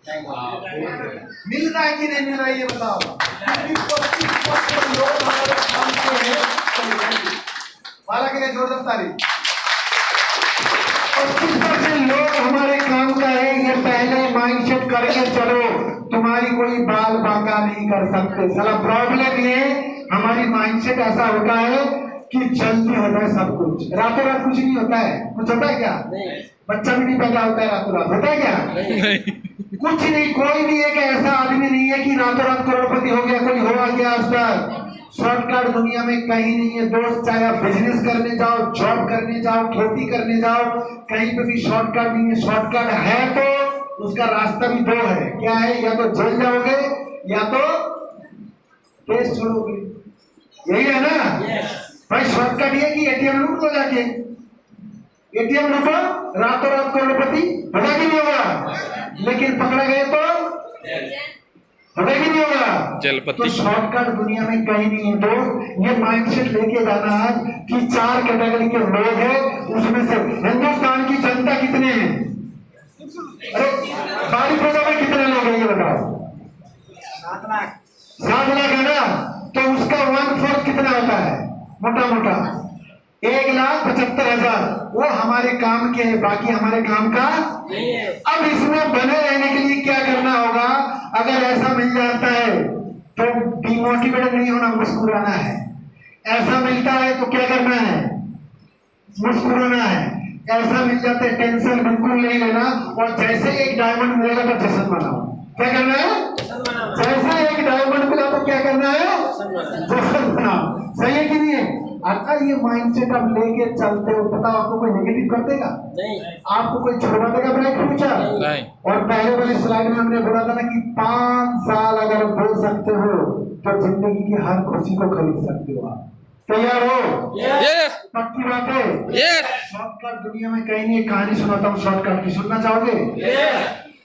मिल रहा है कि नहीं मिल रहा है ये बताओ। लोग हमारे काम के हैं, बाला के लिए जोरदार तारीफ। 25% लोग हमारे काम का है, ये पहले माइंडसेट करके चलो, तुम्हारी कोई बाल बांका नहीं कर सकते। साला प्रॉब्लम ये हमारी माइंडसेट ऐसा होता है कि जल्दी हो जाए सब कुछ, रातों रात कुछ नहीं होता है। कुछ होता है क्या, बच्चा भी नहीं पैदा होता है रातों रात, होता है क्या, कुछ नहीं। कोई भी एक ऐसा आदमी नहीं है कि रातों रात करोड़पति हो गया, कोई हुआ क्या आज तक। शॉर्टकट दुनिया में कहीं नहीं है दोस्त, चाहे आप बिजनेस करने जाओ, जॉब करने जाओ, खेती करने जाओ, कहीं पे भी शॉर्टकट नहीं है। शॉर्टकट है तो उसका रास्ता भी 2 है, क्या है, या तो जेल जाओगे या तो केस छोड़ोगे, यही है ना भाई। शॉर्टकट ये कि ATM लूट लो जाके, ATM लूटो, रातों रात करोड़पति होगा कि नहीं होगा, लेकिन पकड़ा गए तो होगा कि नहीं होगा, जलपति। तो शॉर्टकट दुनिया में कहीं नहीं है दोस्त। ये माइंडसेट लेके जाना है कि 4 कैटेगरी के लोग हैं, उसमें से हिंदुस्तान की जनता कितने हैं, अरे 22 में कितने लोग हैं ये बताओ, 7 लाख 7 लाख है ना, तो उसका 1/4 कितना होता है, मोटा मोटा 1,75,000 वो हमारे काम के हैं, बाकी हमारे काम का नहीं है। अब इसमें बने रहने के लिए क्या करना होगा, अगर ऐसा मिल जाता है तो डिमोटिवेट नहीं होना, मुस्कुराना है। ऐसा मिलता है तो क्या करना है, मुस्कुराना है। ऐसा मिल जाता है टेंशन बिल्कुल नहीं लेना, और जैसे एक डायमंड मिलेगा तो जश्न मनाओ। क्या करना है, जैसे एक डायमंड मिला तो क्या करना है, जश्न मनाओ। सही है कि नहीं है। अच्छा ये माइंडसेट आप लेके चलते हो, बताओ आपको कोई नेगेटिव कर देगा? नहीं। आपको कोई छोड़ा देगा ब्राइट फ्यूचर? नहीं। और पहले वाली स्लाइड में हमने बोला था ना कि 5 साल अगर दे सकते हो तो जिंदगी की हर खुशी को खरीद सकते हो आप। तैयार हो? यस पक्की बात है? यस शॉर्टकट दुनिया में कहीं नहीं। एक कहानी सुनाता हूँ शॉर्टकट की, सुनना चाहोगे?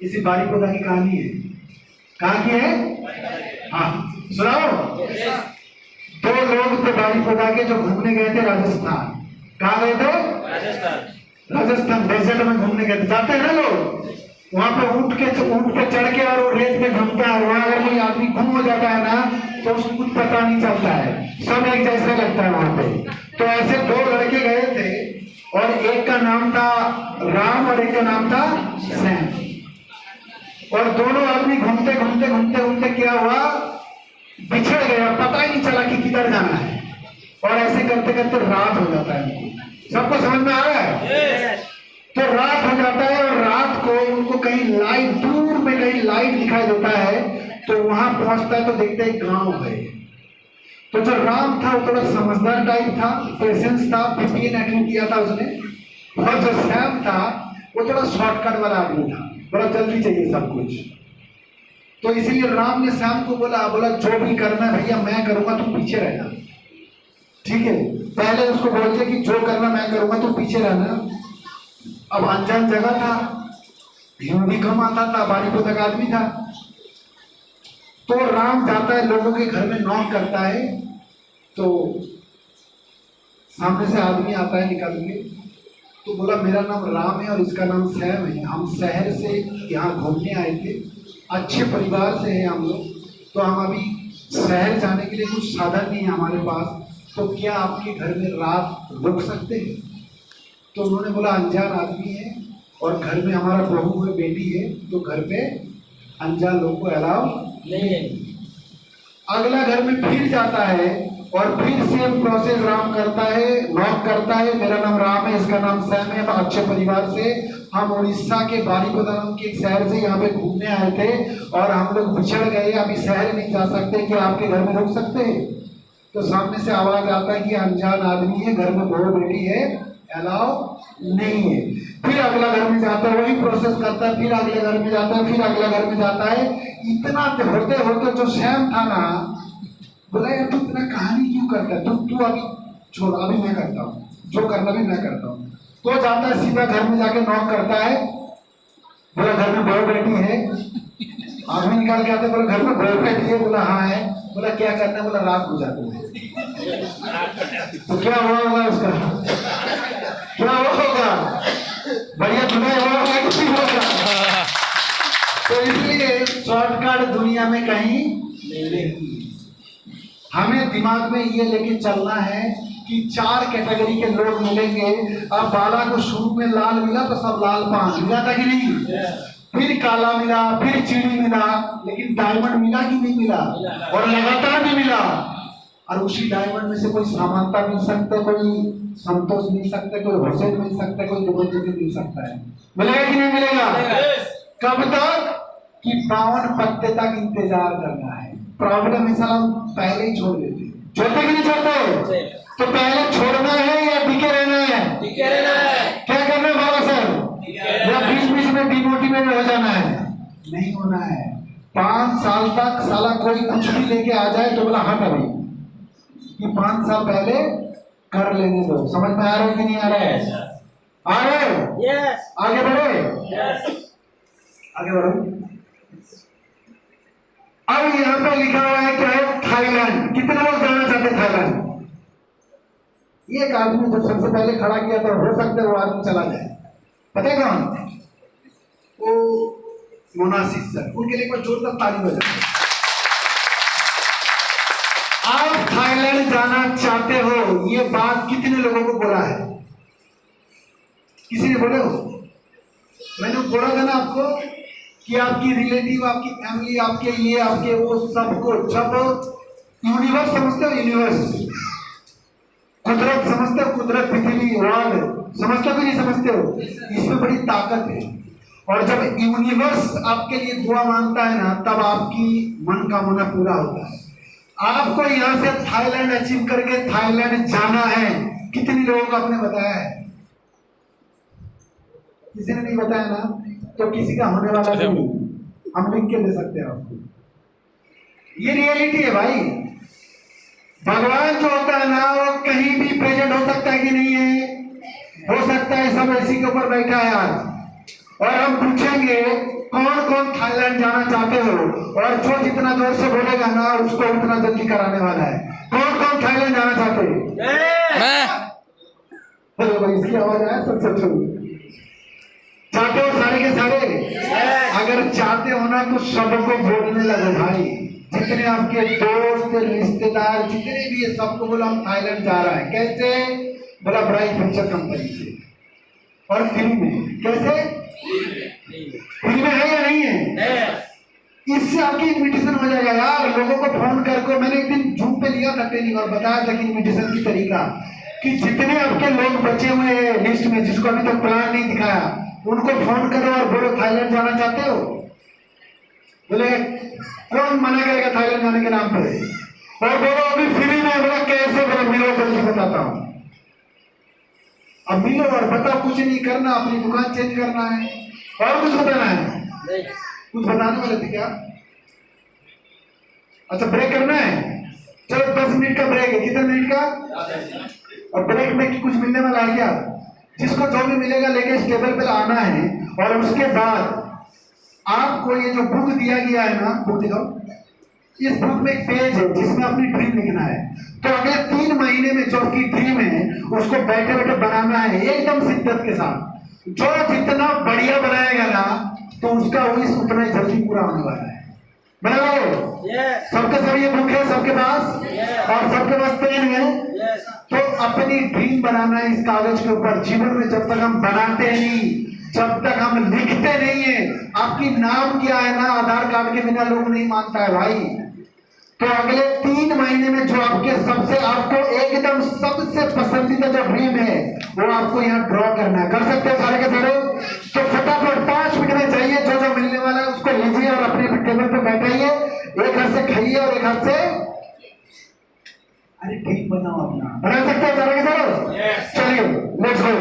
इसी बारीपोदा की कहानी है। कहाँ की है? हाँ सुनाओ। 2 लोग थे बारीपोदा के जो घूमने गए थे राजस्थान। कहाँ गए थे? राजस्थान डेजर्ट में घूमने गए थे। जाते हैं ना लोग वहां पे ऊंट पे चढ़ के और वो रेत पे घूमता है। वहां अगर कोई आदमी गुम हो जाता है ना तो उसको कुछ पता नहीं चलता है, सब एक जैसा लगता है वहां पे। तो ऐसे 2 लड़के गए थे और एक का नाम था राम और एक का नाम था सैम। और दोनों आदमी घूमते घूमते घूमते घूमते क्या हुआ, बिछड़ गया, पता ही नहीं चला कि किधर जाना है। और ऐसे करते करते रात हो जाता है उनको। सबको समझ में आ रहा है? तो रात हो जाता है और रात को उनको कहीं लाइट, दूर में कहीं लाइट दिखाई देता है। तो वहां पहुंचता है तो देखते हैं गांव है। तो जो राम था वो थोड़ा समझदार टाइप था, पेशेंस था, 15 अटेंड किया था उसने। और जो सैम था वो थोड़ा शॉर्टकट वाला आदमी था, बड़ा जल्दी चाहिए सब कुछ। तो इसीलिए राम ने सैम को बोला जो भी करना है भैया मैं करूंगा, तुम पीछे रहना। ठीक है, पहले उसको बोल दिया कि जो करना मैं करूंगा, तुम पीछे रहना। अब अनजान जगह था, हिंदी कम आता था, बारीपोदा का आदमी था। तो राम जाता है, लोगों के घर में नॉक करता है। तो सामने से आदमी आता है निकल के, तो बोला मेरा नाम राम है और इसका नाम सैम है, हम शहर से यहाँ घूमने आए थे, अच्छे परिवार से हैं हम लोग, तो हम अभी शहर जाने के लिए कुछ साधन नहीं है हमारे पास, तो क्या आपके घर में रात रुक सकते हैं? तो उन्होंने बोला अनजान आदमी है और घर में हमारा बहू है, बेटी है, तो घर पे अनजान लोग को अलाउ नहीं है। अगला घर में फिर जाता है और फिर सेम प्रोसेस राम करता है, नॉक करता है, मेरा नाम राम है, इसका नाम सैम है, हम अच्छे परिवार से, हम उड़ीसा के बारीपोदा नाम के एक शहर से यहाँ पे घूमने आए थे और हम लोग बिछड़ गए, अभी शहर नहीं जा सकते, कि आपके घर में रुक सकते हैं? तो सामने से आवाज आता है कि अनजान आदमी है, घर में बहू बेटी है, अलाउ नहीं है। फिर अगला घर में जाता है, वही प्रोसेस करता है, फिर अगले घर में जाता है, फिर अगला घर में जाता है। इतना होते होते जो सैम था ना, बोला यार तू इतना कहानी क्यों करता है, तू अभी छोड़, अभी मैं करता हूँ, जो करना भी मैं करता हूँ। तो जाता है सीधा घर में जाके नॉक करता है, बोला घर में बहू बेटी है, आदमी निकाल के आते, बोला घर में बहू बेटी है, बोला हाँ है, बोला क्या करना है, बोला रात गुजारते हैं। तो क्या हुआ होगा उसका, क्या होगा, बढ़िया चुनाव हुआ होगा कि नहीं होगा? तो इसलिए शॉर्टकट दुनिया में कहीं नहीं। हमें दिमाग में ये लेके चलना है कि 4 कैटेगरी के लोग मिलेंगे। अब बाला को शुरू में लाल मिला तो सब लाल पान मिला था कि नहीं, फिर काला मिला, फिर चीनी मिला, लेकिन डायमंड मिला कि नहीं मिला, और लगातार भी मिला। और उसी डायमंड में से कोई समानता मिल सकता है, कोई संतोष मिल सकता है, कोई हुसैन मिल सकता है, कोई दुबई मिल सकता है। मिलेगा कि नहीं मिलेगा? कब तक? कि पावन पत्ते तक इंतजार करना है। प्रॉब्लम है साला पहले ही छोड़ देते, छोड़ते कि नहीं छोड़ते? तो पहले छोड़ना है या टिके रहना है? टिके रहना है। क्या करना है बाबा साहब? या बीच बीच में डिमोटिवेट हो जाना है? नहीं होना है। 5 साल तक साला कोई कुछ भी लेके आ जाए तो बोला हट अभी, कि 5 साल पहले कर लेने दो। समझ में आ रहा है कि नहीं आ रहा है? आ रहे हो? यस। आगे बढ़े, यस। आगे बढ़ो। अब यहाँ पे लिखा हुआ है क्या है? थाईलैंड। कितने लोग जाना चाहते थाईलैंड? एक आदमी जो सबसे पहले खड़ा किया था, हो सकता है वो आदमी चला जाए। पता है कौन? वो मोनासिस सर, उनके लिए एक बार जोरदार ताली बजाओ। आप थाईलैंड जाना चाहते हो, ये बात कितने लोगों को बोला है? किसी ने बोले हो? मैंने बोला था ना आपको कि आपकी रिलेटिव, आपकी फैमिली, आपके ये, आपके वो, सबको जब यूनिवर्स समझते हो, यूनिवर्स कुदरत समझते हो, कुदरत पृथ्वी वर्ल्ड समझते हो कि नहीं समझते हो? इसमें बड़ी ताकत है। और जब यूनिवर्स आपके लिए दुआ मांगता है ना, तब आपकी मन का मना पूरा होता है। आपको यहाँ से थाईलैंड अचीव करके थाईलैंड जाना है, कितने लोगों को आपने बताया है? किसी ने नहीं बताया ना, तो किसी का होने वाला नहीं, हम लिख के दे सकते हैं आपको। ये रियलिटी है भाई। भगवान जो होता है ना, वो कहीं भी प्रेजेंट हो सकता है कि नहीं है? हो सकता है। सब एसी के ऊपर बैठा है आज, और हम पूछेंगे कौन कौन थाईलैंड जाना चाहते हो, और जो जितना जोर से बोलेगा ना उसको उतना जल्दी कराने वाला है। कौन कौन थाईलैंड जाना चाहते हो? हेलो भाई, इसकी आवाज आया? सब चाहते हो सारे के सारे? अगर चाहते हो ना तो सबको बोलने लगो भाई। जितने आपके दोस्त रिश्तेदार जितने भी है, सबको बोला हम थाईलैंड जा रहा है। कैसे? बोला ब्राइट फ्यूचर कंपनी से, और फ्री में। कैसे? फ्री में है या नहीं है? इससे आपकी इन्विटेशन हो जाएगा यार। लोगों को फोन करके, मैंने एक दिन जूम पे लिया था ट्रेनिंग और बताया था कि इन्विटेशन की तरीका, कि जितने आपके लोग बचे हुए हैं लिस्ट में, जिसको अभी तक प्लान नहीं दिखाया, उनको फोन करो और बोलो थाईलैंड जाना चाहते हो। बोले कौन मना करेगा थाईलैंड जाने के नाम पर? और बोलो अभी फ्री में। बोला कैसे? बोला मिलो, जल्दी बताता हूँ। अब मिलो और बताओ। कुछ नहीं करना, अपनी दुकान चेंज करना है, और कुछ बताना है? कुछ बताने वाले थे क्या? अच्छा, ब्रेक करना है? चलो 10 मिनट का ब्रेक है। कितने मिनट का? और ब्रेक में कुछ मिलने वाला है क्या? जिसको जो भी मिलेगा लेके इस टेबल पे आना है, और उसके बाद आपको ये जो बुक दिया गया है ना, बुक दिखाओ। इस बुक में एक पेज है जिसमें अपनी ड्रीम लिखना है। तो अगले 3 महीने में जो आपकी ड्रीम है उसको बैठे बैठे बनाना है, एकदम शिद्दत के साथ। जो जितना बढ़िया बनाएगा ना, तो उसका विश उतना ही जल्दी पूरा होने वाला है। बना लो? सबके सब ये बुक है सबके पास, और सबके पास पेन है। तो अपनी ड्रीम बनाना है इस कागज के ऊपर। जीवन में जब तक हम बनाते नहीं, जब तक हम लिखते नहीं है, आपकी नाम क्या है ना, आधार कार्ड के बिना लोग नहीं मानता है भाई। तो अगले 3 महीने में जो आपके सबसे, आपको एकदम सबसे पसंदीदा जो ड्रीम है, वो आपको यहाँ ड्रॉ करना है। कर सकते हो सारे के सारे? तो फटाफट 5 मिनट में जाइए, जो जो मिलने वाला है उसको लीजिए और अपने टेबल पे बैठाइए। एक हाथ से खाइए और एक हाथ से, अरे ड्रीम बनाओ अपना। बना सकते हो सारे के सारे? चलिए लेट्स गो।